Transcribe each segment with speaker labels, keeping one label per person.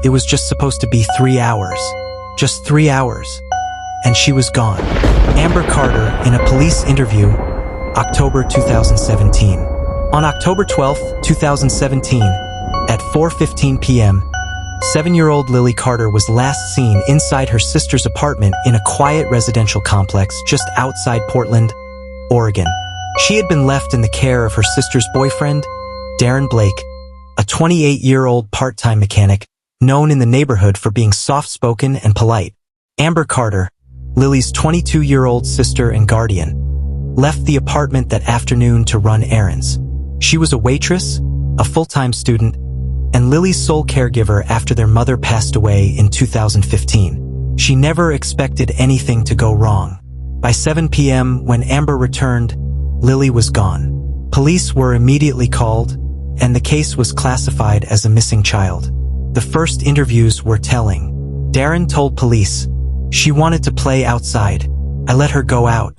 Speaker 1: It was just supposed to be 3 hours. Just 3 hours. And she was gone. Amber Carter in a police interview, October 2017. On October 12, 2017, at 4:15 p.m., 7-year-old Lily Carter was last seen inside her sister's apartment in a quiet residential complex just outside Portland, Oregon. She had been left in the care of her sister's boyfriend, Darren Blake, a 28-year-old part-time mechanic known in the neighborhood for being soft-spoken and polite. Amber Carter, Lily's 22-year-old sister and guardian, left the apartment that afternoon to run errands. She was a waitress, a full-time student, and Lily's sole caregiver after their mother passed away in 2015. She never expected anything to go wrong. By 7 p.m., when Amber returned, Lily was gone. Police were immediately called, and the case was classified as a missing child. The first interviews were telling. Darren told police, "She wanted to play outside. I let her go out.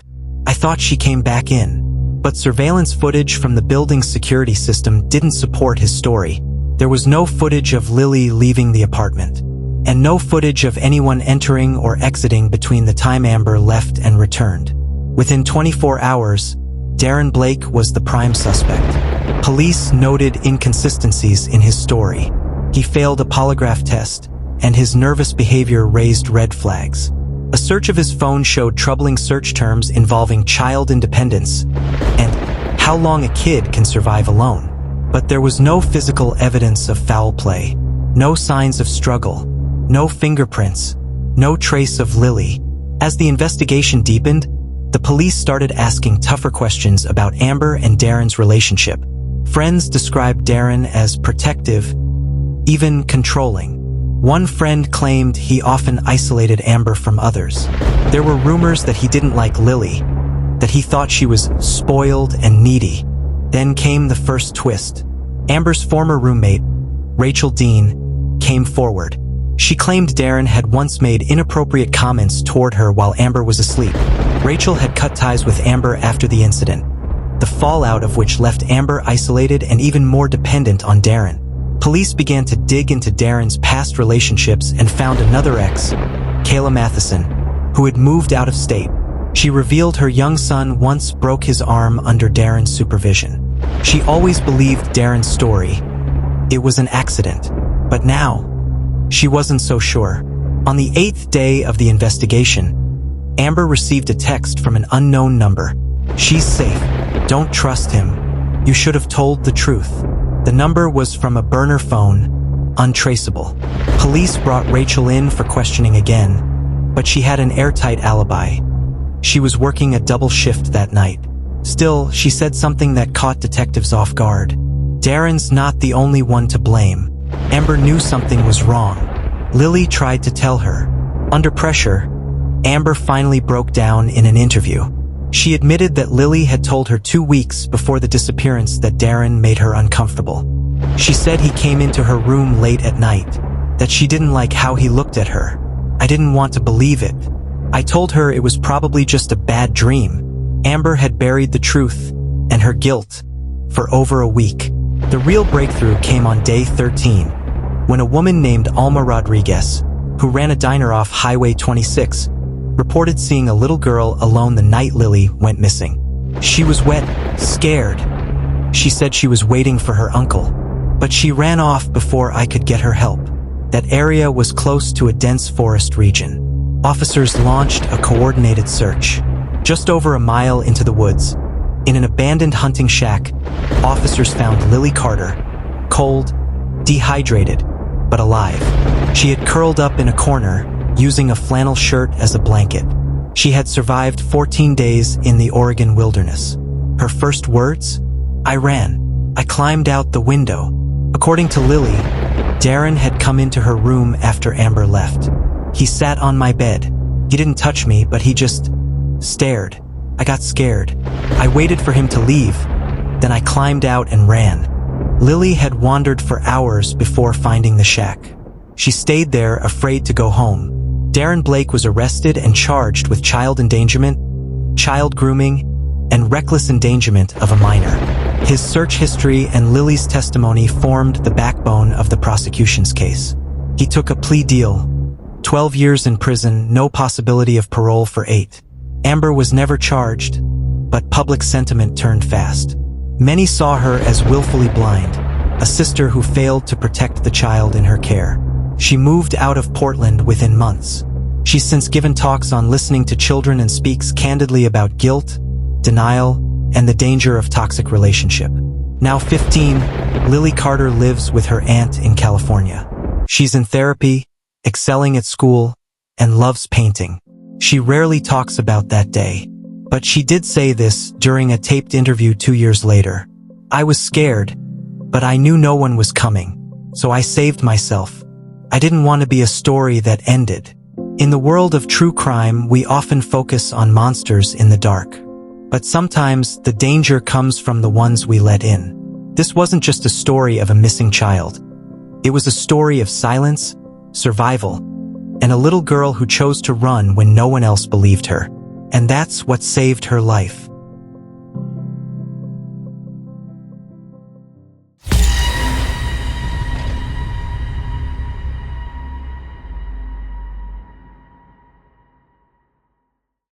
Speaker 1: I thought she came back in." But surveillance footage from the building's security system didn't support his story. There was no footage of Lily leaving the apartment, and no footage of anyone entering or exiting between the time Amber left and returned. Within 24 hours, Darren Blake was the prime suspect. Police noted inconsistencies in his story. He failed a polygraph test, and his nervous behavior raised red flags. A search of his phone showed troubling search terms involving child independence and how long a kid can survive alone. But there was no physical evidence of foul play, no signs of struggle, no fingerprints, no trace of Lily. As the investigation deepened, the police started asking tougher questions about Amber and Darren's relationship. Friends described Darren as protective, even controlling. One friend claimed he often isolated Amber from others. There were rumors that he didn't like Lily, that he thought she was spoiled and needy. Then came the first twist. Amber's former roommate, Rachel Dean, came forward. She claimed Darren had once made inappropriate comments toward her while Amber was asleep. Rachel had cut ties with Amber after the incident, the fallout of which left Amber isolated and even more dependent on Darren. Police began to dig into Darren's past relationships and found another ex, Kayla Matheson, who had moved out of state. She revealed her young son once broke his arm under Darren's supervision. She always believed Darren's story. It was an accident. But now, she wasn't so sure. On the 8th day of the investigation, Amber received a text from an unknown number. "She's safe. Don't trust him. You should have told the truth." The number was from a burner phone, untraceable. Police brought Rachel in for questioning again, but she had an airtight alibi. She was working a double shift that night. Still, she said something that caught detectives off guard. Darren's not the only one to blame. Amber knew something was wrong. Lily tried to tell her. Under pressure, Amber finally broke down in an interview. She admitted that Lily had told her 2 weeks before the disappearance that Darren made her uncomfortable. She said he came into her room late at night, that she didn't like how he looked at her. "I didn't want to believe it. I told her it was probably just a bad dream." Amber had buried the truth and her guilt for over a week. The real breakthrough came on day 13, when a woman named Alma Rodriguez, who ran a diner off Highway 26, reported seeing a little girl alone the night Lily went missing. She was wet, scared. She said she was waiting for her uncle, but she ran off before I could get her help. That area was close to a dense forest region. Officers launched a coordinated search. Just over a mile into the woods, in an abandoned hunting shack, officers found Lily Carter, cold, dehydrated, but alive. She had curled up in a corner, using a flannel shirt as a blanket. She had survived 14 days in the Oregon wilderness. Her first words? "I ran. I climbed out the window." According to Lily, Darren had come into her room after Amber left. "He sat on my bed. He didn't touch me, but he just stared. I got scared. I waited for him to leave. Then I climbed out and ran." Lily had wandered for hours before finding the shack. She stayed there, afraid to go home. Darren Blake was arrested and charged with child endangerment, child grooming, and reckless endangerment of a minor. His search history and Lily's testimony formed the backbone of the prosecution's case. He took a plea deal. 12 years in prison, no possibility of parole for 8. Amber was never charged, but public sentiment turned fast. Many saw her as willfully blind, a sister who failed to protect the child in her care. She moved out of Portland within months. She's since given talks on listening to children and speaks candidly about guilt, denial, and the danger of toxic relationship. Now 15, Lily Carter lives with her aunt in California. She's in therapy, excelling at school, and loves painting. She rarely talks about that day, but she did say this during a taped interview 2 years later. "I was scared, but I knew no one was coming, so I saved myself. I didn't want to be a story that ended." In the world of true crime, we often focus on monsters in the dark. But sometimes the danger comes from the ones we let in. This wasn't just a story of a missing child. It was a story of silence, survival, and a little girl who chose to run when no one else believed her. And that's what saved her life.